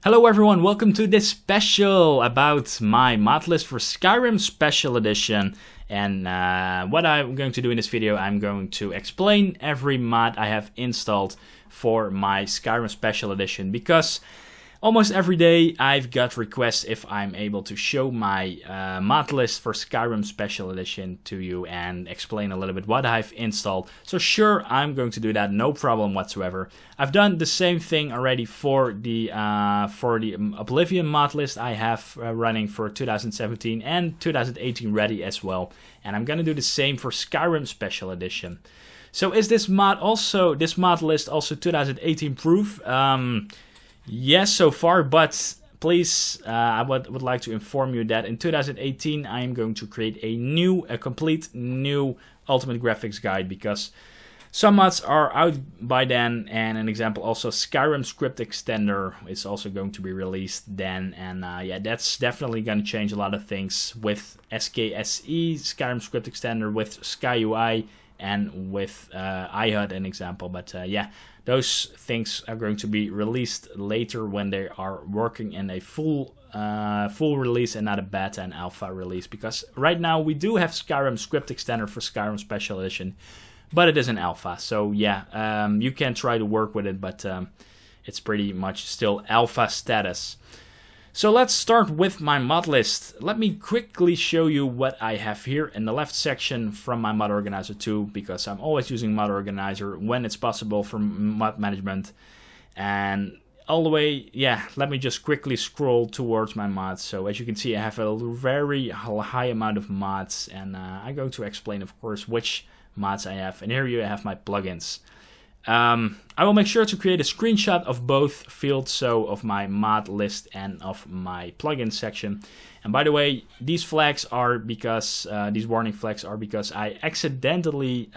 Hello everyone, welcome to this special about my mod list for Skyrim Special Edition. And what I'm going to do in this video, I'm going to explain every mod I have installed for my Skyrim Special Edition, because almost every day I've got requests if I'm able to show my mod list for Skyrim Special Edition to you and explain a little bit what I've installed. So sure, I'm going to do that, no problem whatsoever. I've done the same thing already for the Oblivion mod list I have running for 2017 and 2018 ready as well. And I'm gonna do the same for Skyrim Special Edition. So is this mod list also 2018 proof? Yes, so far, but please, I would like to inform you that in 2018 I am going to create a complete new Ultimate Graphics guide, because some mods are out by then, and an example also Skyrim Script Extender is also going to be released then, and yeah, that's definitely going to change a lot of things with SKSE, Skyrim Script Extender, with SkyUI, and with iHUD, an example. But yeah, those things are going to be released later when they are working in a full release and not a beta and alpha release, because right now we do have Skyrim Script Extender for Skyrim Special Edition, but it is an alpha. So yeah, you can try to work with it, but it's pretty much still alpha status. So let's start with my mod list. Let me quickly show you what I have here in the left section from my mod organizer too, because I'm always using mod organizer when it's possible for mod management. And all the way, yeah, let me just quickly scroll towards my mods. So as you can see, I have a very high amount of mods, and I'm going to explain, of course, which mods I have. And here you have my plugins. I will make sure to create a screenshot of both fields, so of my mod list and of my plugin section. And by the way, these flags are because, these warning flags are because I accidentally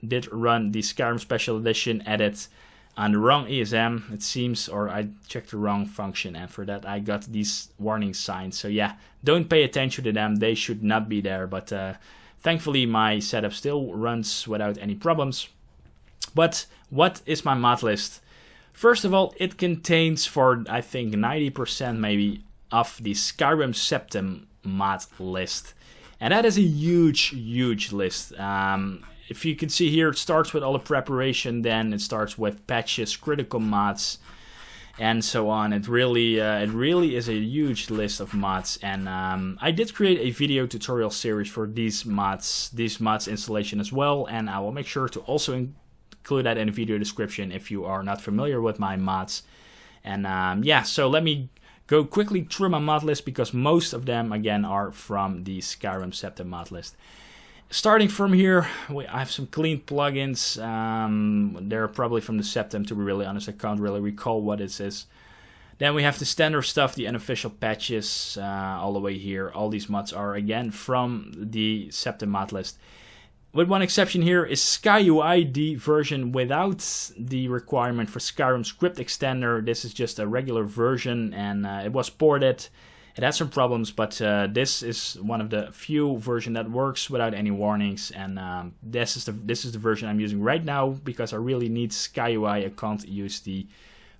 did run the Skyrim Special Edition edit on the wrong ESM, it seems, or I checked the wrong function, and for that I got these warning signs. So yeah, don't pay attention to them, they should not be there, but thankfully my setup still runs without any problems. But what is my mod list? First of all, it contains, for I think 90% maybe, of the Skyrim Septim mod list. And that is a huge list. If you can see here, it starts with all the preparation, then it starts with patches, critical mods, and so on. It really is a huge list of mods. And I did create a video tutorial series for these mods installation as well, and I will make sure to also include that in the video description if you are not familiar with my mods. And yeah, so let me go quickly through my mod list, because most of them again are from the Skyrim Septim mod list. Starting from here, I have some clean plugins. They're probably from the Septim, to be really honest. I can't really recall what it is. Then we have the standard stuff, the unofficial patches, all the way here. All these mods are again from the Septim mod list. With one exception here is SkyUI, the version without the requirement for Skyrim Script Extender. This is just a regular version, and it was ported. It had some problems, but this is one of the few versions that works without any warnings. And this is the version I'm using right now, because I really need SkyUI. I can't use the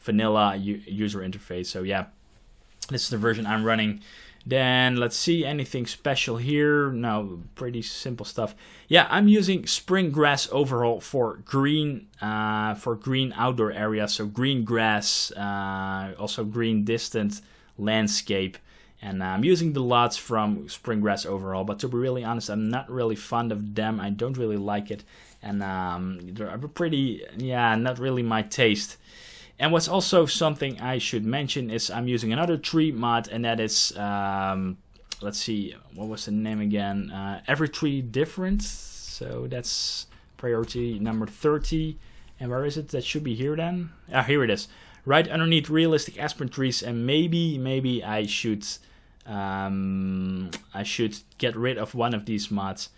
vanilla user interface. So yeah, this is the version I'm running. Then let's see, anything special here? No, pretty simple stuff. Yeah, I'm using Spring Grass Overhaul for green outdoor areas, so green grass, also green distant landscape. And I'm using the LODs from Spring Grass Overhaul, but to be really honest, I'm not really fond of them. I don't really like it, and they're pretty, yeah, not really my taste. And what's also something I should mention is I'm using another tree mod, and that is, let's see, what was the name again? Every Tree Different. So that's priority number 30. And where is it? That should be here then. Ah, here it is. Right underneath realistic aspen trees, and maybe I should get rid of one of these mods.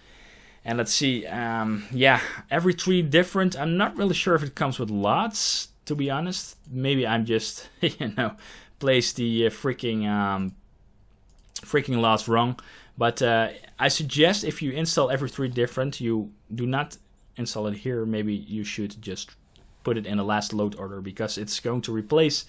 And let's see, yeah, Every Tree Different. I'm not really sure if it comes with lots, to be honest. Maybe I'm just, placed the freaking lots wrong. But I suggest if you install Every Tree Different, you do not install it here. Maybe you should just put it in the last load order, because it's going to replace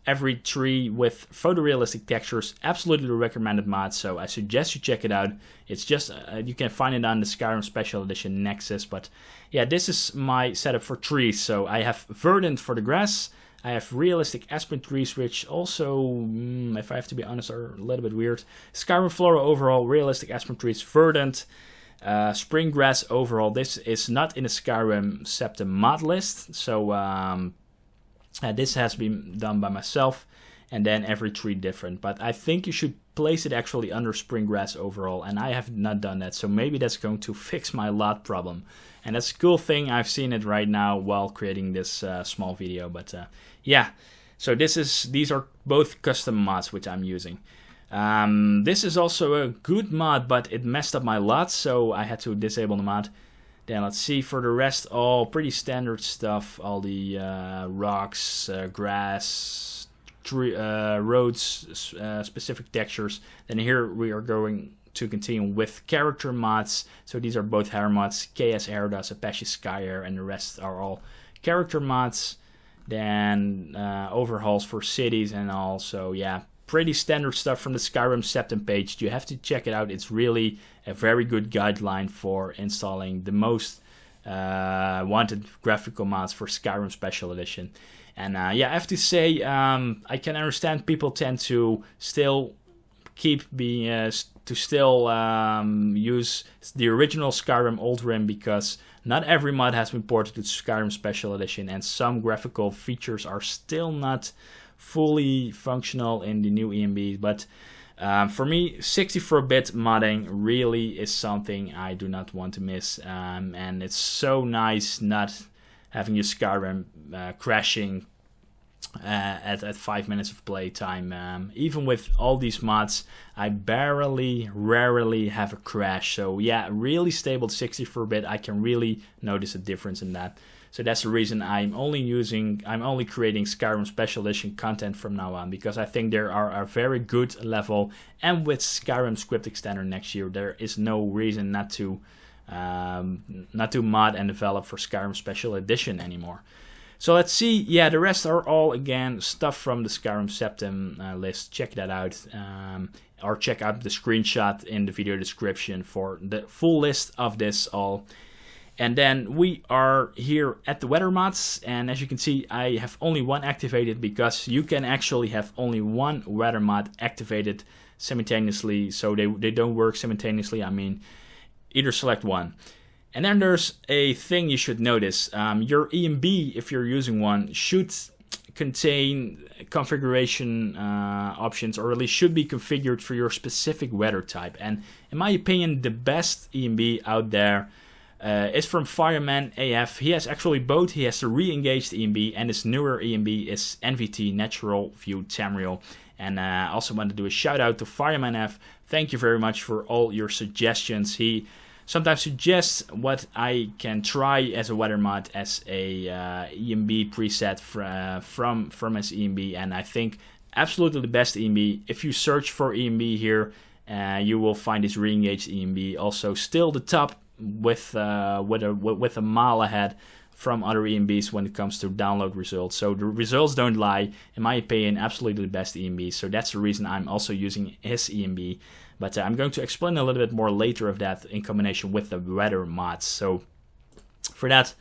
every tree with photorealistic textures. Absolutely recommended mod, so I suggest you check it out. It's just, you can find it on the Skyrim Special Edition Nexus, but yeah, this is my setup for trees. So I have verdant for the grass, I have realistic aspen trees, which also, if I have to be honest, are a little bit weird. Skyrim Flora overall, realistic aspen trees, verdant, spring grass overall. This is not in the Skyrim Septim mod list, so this has been done by myself, and then every tree different. But I think you should place it actually under spring grass overall, and I have not done that, so maybe that's going to fix my lot problem. And that's a cool thing. I've seen it right now while creating this small video. But yeah, so these are both custom mods which I'm using. This is also a good mod, but it messed up my lot, so I had to disable the mod. Then let's see, for the rest, all pretty standard stuff. All the rocks, grass, tree, roads, specific textures. Then here we are going to continue with character mods. So these are both hair mods, KS Airdos, Apache Sky Air, and the rest are all character mods. Then overhauls for cities and all. So yeah, pretty standard stuff from the Skyrim Septim page. You have to check it out. It's really a very good guideline for installing the most wanted graphical mods for Skyrim Special Edition. And yeah, I have to say, I can understand people tend to still keep being use the original Skyrim Old Rim, because not every mod has been ported to Skyrim Special Edition, and some graphical features are still not fully functional in the new ENB. But for me, 64-bit modding really is something I do not want to miss, and it's so nice not having your Skyrim crashing at 5 minutes of playtime. Even with all these mods, I rarely have a crash. So yeah, really stable 64-bit. I can really notice a difference in that. So that's the reason I'm only creating Skyrim Special Edition content from now on, because I think there are a very good level, and with Skyrim Script Extender next year, there is no reason not to mod and develop for Skyrim Special Edition anymore. So let's see. Yeah, the rest are all, again, stuff from the Skyrim Septim list. Check that out. Or check out the screenshot in the video description for the full list of this all. And then we are here at the weather mods. And as you can see, I have only one activated, because you can actually have only one weather mod activated simultaneously. So they don't work simultaneously. I mean, either select one. And then there's a thing you should notice. Your ENB, if you're using one, should contain configuration options, or at least should be configured for your specific weather type. And in my opinion, the best ENB out there is from Firemanaf. He has actually both. He has the re-engaged ENB, and his newer ENB is NVT Natural View Tamriel. And I also want to do a shout out to Firemanaf. Thank you very much for all your suggestions. He sometimes suggests what I can try as a weather mod as a ENB preset from his ENB, and I think absolutely the best ENB. If you search for ENB here, you will find his re-engaged ENB. Also, still the top with a mile ahead from other ENBs when it comes to download results. So the results don't lie. In my opinion, absolutely the best ENB. So that's the reason I'm also using his ENB. But I'm going to explain a little bit more later of that in combination with the weather mods. So for that,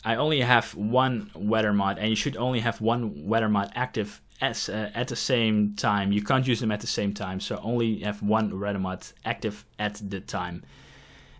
I only have one weather mod, and you should only have one weather mod active at the same time. You can't use them at the same time, so only have one weather mod active at the time.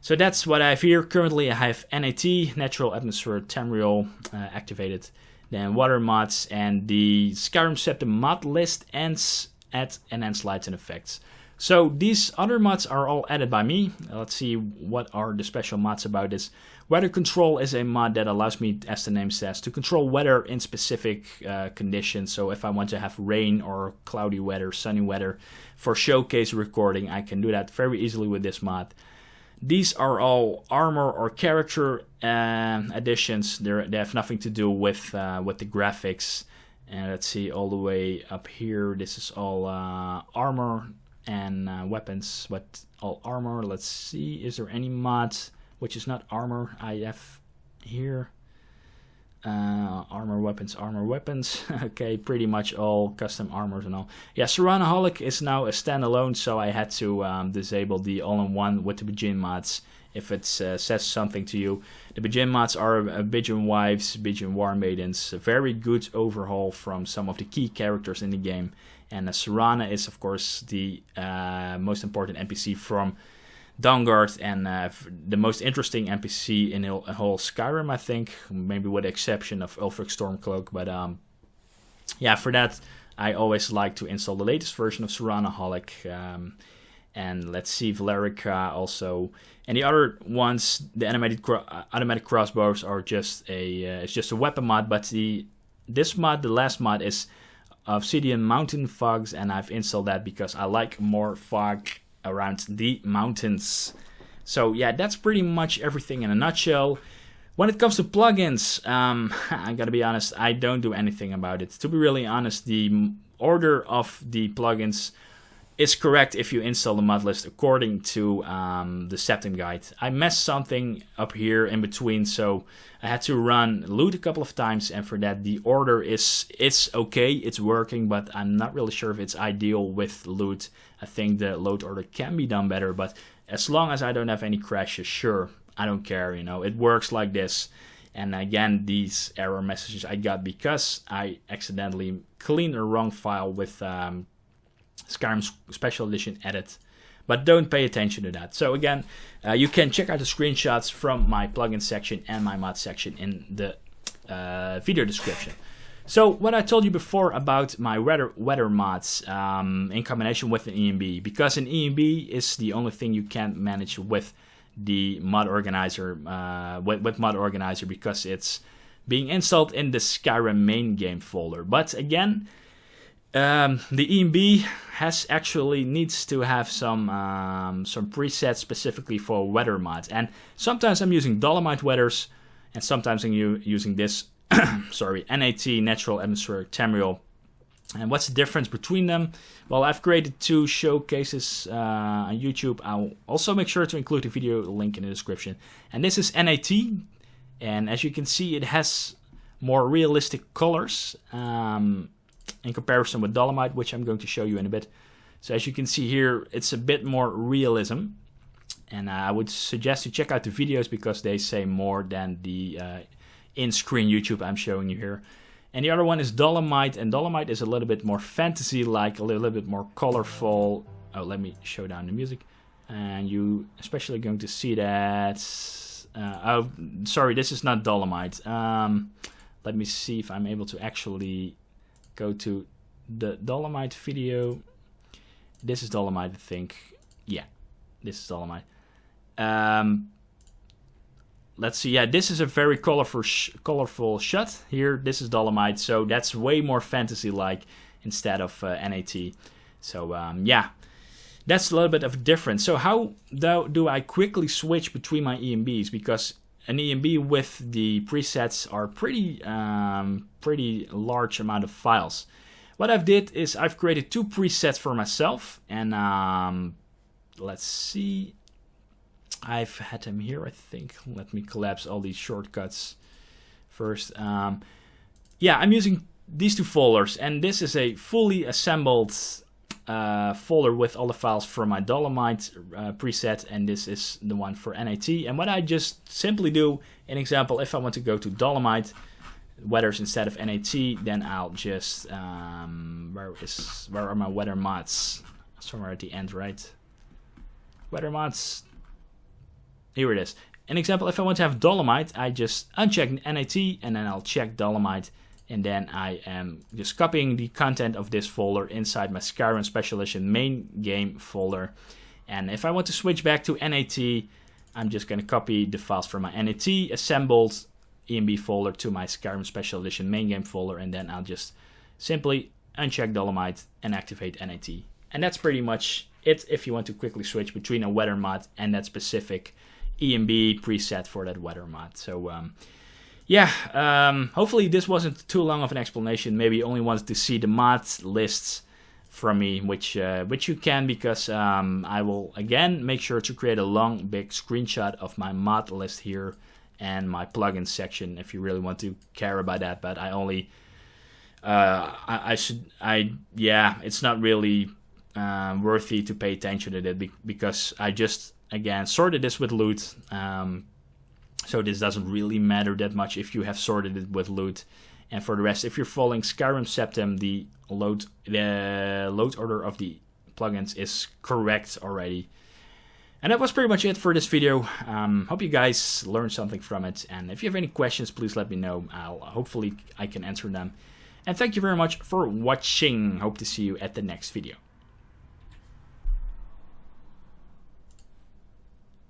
So that's what I have here. Currently I have NAT, Natural Atmosphere Tamriel, activated. Then water mods, and the Skyrim Septim mod list ends at Enhanced Lights and Effects. So these other mods are all added by me. Let's see what are the special mods about this. Weather Control is a mod that allows me, as the name says, to control weather in specific conditions. So if I want to have rain or cloudy weather, sunny weather for showcase recording, I can do that very easily with this mod. These are all armor or character additions. They have nothing to do with the graphics. And let's see, all the way up here, this is all armor and weapons, but all armor. Let's see, is there any mods which is not armor I have here? Armor weapons. Okay, pretty much all custom armors and all. Yeah, Serranaholic is now a standalone, so I had to disable the all-in-one with the Bajin mods. If it says something to you, the Bajin mods are Bajin wives, Bajin war maidens, a very good overhaul from some of the key characters in the game. And Serrana is, of course, the most important NPC from Dawnguard, and the most interesting NPC in a whole Skyrim, I think, maybe with the exception of Ulfric Stormcloak. But yeah, for that, I always like to install the latest version of Serranaholic. And let's see, Valerica also. And the other ones, the automatic crossbows, are just it's just a weapon mod. But this mod, the last mod, is Obsidian Mountain Fogs, and I've installed that because I like more fog around the mountains. So yeah, that's pretty much everything in a nutshell. When it comes to plugins, I gotta be honest, I don't do anything about it. To be really honest, the order of the plugins is correct if you install the Modlist according to the Septim guide. I messed something up here in between, so I had to run loot a couple of times, and for that the order it's okay, it's working, but I'm not really sure if it's ideal with loot. I think the load order can be done better, but as long as I don't have any crashes, sure, I don't care, you know, it works like this. And again, these error messages I got because I accidentally cleaned a wrong file with Skyrim Special Edition edit, but don't pay attention to that. So again, you can check out the screenshots from my plugin section and my mod section in the video description. So what I told you before about my weather mods in combination with an ENB, because an ENB is the only thing you can manage with the mod organizer, with mod organizer, because it's being installed in the Skyrim main game folder. But again, the ENB needs to have some presets specifically for weather mods, and sometimes I'm using Dolomite weathers, and sometimes I'm using this sorry, NAT, Natural Atmospheric Tamriel. And what's the difference between them? Well, I've created 2 showcases on YouTube. I'll also make sure to include the video link in the description. And this is NAT, and as you can see, it has more realistic colors in comparison with Dolomite, which I'm going to show you in a bit. So as you can see here, it's a bit more realism, and I would suggest you check out the videos because they say more than the in-screen YouTube I'm showing you here. And the other one is Dolomite, and Dolomite is a little bit more fantasy-like, a little bit more colorful. Oh, let me show down the music, and you especially going to see that. Oh, sorry, this is not Dolomite. Let me see if I'm able to actually go to the Dolomite video. This is Dolomite, I think. Yeah, this is Dolomite. Let's see. Yeah, this is a very colorful shot here. This is Dolomite, so that's way more fantasy-like instead of NAT. So yeah, that's a little bit of a difference. So how do I quickly switch between my ENBs? Because an ENB with the presets are pretty large amount of files. What I've did is I've created 2 presets for myself, and let's see. I've had them here, I think. Let me collapse all these shortcuts first. Yeah, I'm using these 2 folders, and this is a fully assembled folder with all the files from my Dolomite preset, and this is the one for NAT. And what I just simply do, an example, if I want to go to Dolomite weathers instead of NAT, then I'll just where are my weather mods? Somewhere at the end, right? Weather mods. Here it is. An example, if I want to have Dolomite, I just uncheck NAT, and then I'll check Dolomite, and then I am just copying the content of this folder inside my Skyrim Special Edition main game folder. And if I want to switch back to NAT, I'm just going to copy the files from my NAT assembled ENB folder to my Skyrim Special Edition main game folder, and then I'll just simply uncheck Dolomite and activate NAT. And that's pretty much it if you want to quickly switch between a weather mod and that specific ENB preset for that weather mod. So yeah, hopefully this wasn't too long of an explanation. Maybe you only wanted to see the mod lists from me, which you can, because I will again make sure to create a long big screenshot of my mod list here and my plugins section if you really want to care about that. But I only it's not really worthy to pay attention to that because I just again sorted this with loot. So this doesn't really matter that much if you have sorted it with loot. And for the rest, if you're following Skyrim Septem, the load order of the plugins is correct already. And that was pretty much it for this video. Hope you guys learned something from it. And if you have any questions, please let me know. Hopefully I can answer them. And thank you very much for watching. Hope to see you at the next video.